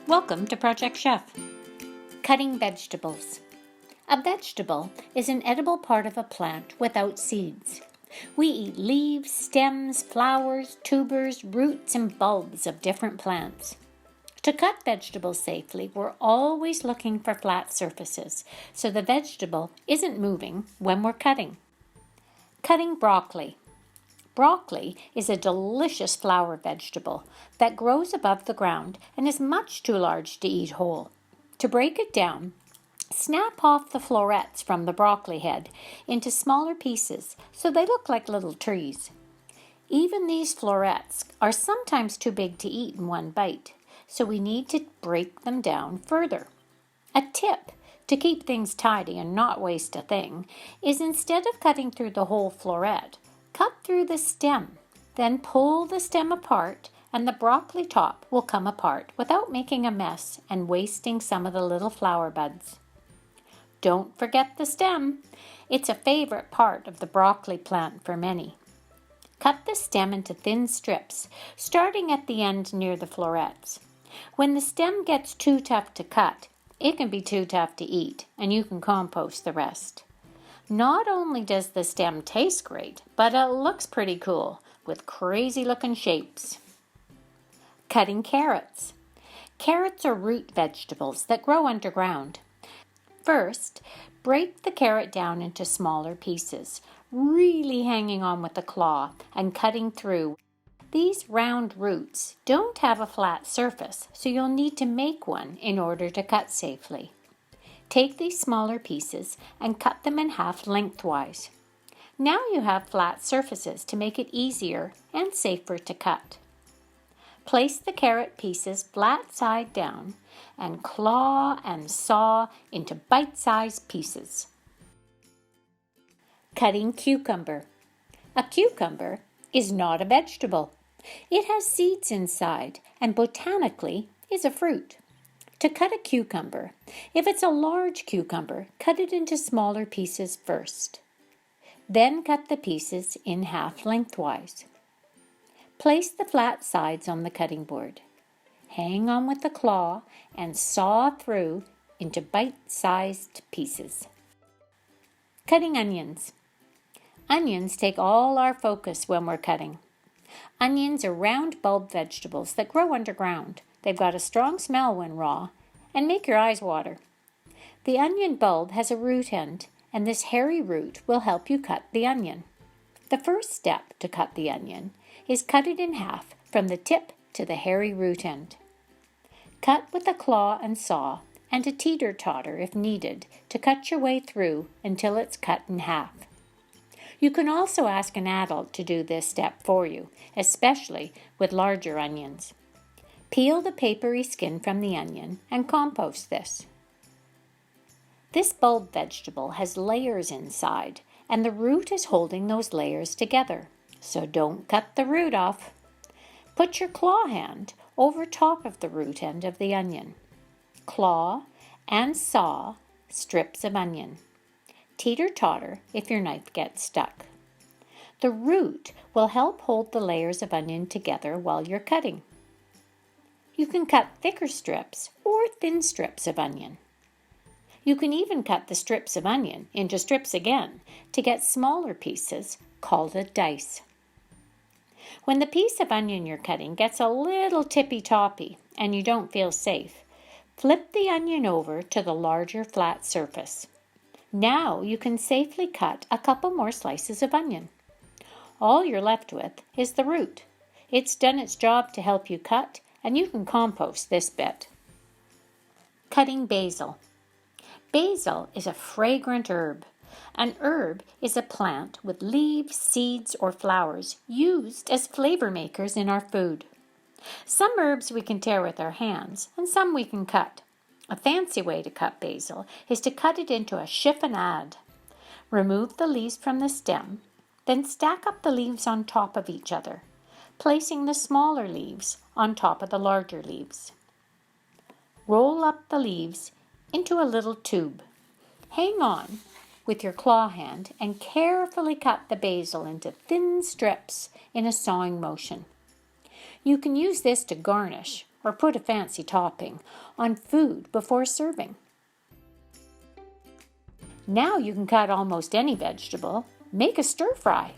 Welcome to Project Chef. Cutting vegetables. A vegetable is an edible part of a plant without seeds. We eat leaves, stems, flowers, tubers, roots, and bulbs of different plants. To cut vegetables safely, we're always looking for flat surfaces, so the vegetable isn't moving when we're cutting. Cutting broccoli. Broccoli is a delicious flower vegetable that grows above the ground and is much too large to eat whole. To break it down, snap off the florets from the broccoli head into smaller pieces so they look like little trees. Even these florets are sometimes too big to eat in one bite, so we need to break them down further. A tip to keep things tidy and not waste a thing is instead of cutting through the whole floret, cut through the stem, then pull the stem apart and the broccoli top will come apart without making a mess and wasting some of the little flower buds. Don't forget the stem. It's a favorite part of the broccoli plant for many. Cut the stem into thin strips, starting at the end near the florets. When the stem gets too tough to cut, it can be too tough to eat, and you can compost the rest. Not only does the stem taste great, but it looks pretty cool with crazy looking shapes. Cutting carrots. Carrots are root vegetables that grow underground. First, break the carrot down into smaller pieces, really hanging on with the claw and cutting through. These round roots don't have a flat surface, so you'll need to make one in order to cut safely. Take these smaller pieces and cut them in half lengthwise. Now you have flat surfaces to make it easier and safer to cut. Place the carrot pieces flat side down and claw and saw into bite-sized pieces. Cutting cucumber. A cucumber is not a vegetable. It has seeds inside and botanically is a fruit. To cut a cucumber, if it's a large cucumber, cut it into smaller pieces first. Then cut the pieces in half lengthwise. Place the flat sides on the cutting board. Hang on with the claw and saw through into bite-sized pieces. Cutting onions. Onions take all our focus when we're cutting. Onions are round bulb vegetables that grow underground. They've got a strong smell when raw and make your eyes water. The onion bulb has a root end, and this hairy root will help you cut the onion. The first step to cut the onion is cut it in half from the tip to the hairy root end. Cut with a claw and saw and a teeter-totter if needed to cut your way through until it's cut in half. You can also ask an adult to do this step for you, especially with larger onions. Peel the papery skin from the onion and compost this. This bulb vegetable has layers inside, and the root is holding those layers together, so don't cut the root off. Put your claw hand over top of the root end of the onion. Claw and saw strips of onion. Teeter-totter if your knife gets stuck. The root will help hold the layers of onion together while you're cutting. You can cut thicker strips or thin strips of onion. You can even cut the strips of onion into strips again to get smaller pieces called a dice. When the piece of onion you're cutting gets a little tippy-toppy and you don't feel safe, flip the onion over to the larger flat surface. Now you can safely cut a couple more slices of onion. All you're left with is the root. It's done its job to help you cut, and you can compost this bit. Cutting basil. Basil is a fragrant herb. An herb is a plant with leaves, seeds, or flowers used as flavor makers in our food. Some herbs we can tear with our hands, and some we can cut. A fancy way to cut basil is to cut it into a chiffonade. Remove the leaves from the stem, then stack up the leaves on top of each other, placing the smaller leaves on top of the larger leaves. Roll up the leaves into a little tube. Hang on with your claw hand and carefully cut the basil into thin strips in a sawing motion. You can use this to garnish or put a fancy topping on food before serving. Now you can cut almost any vegetable. Make a stir fry.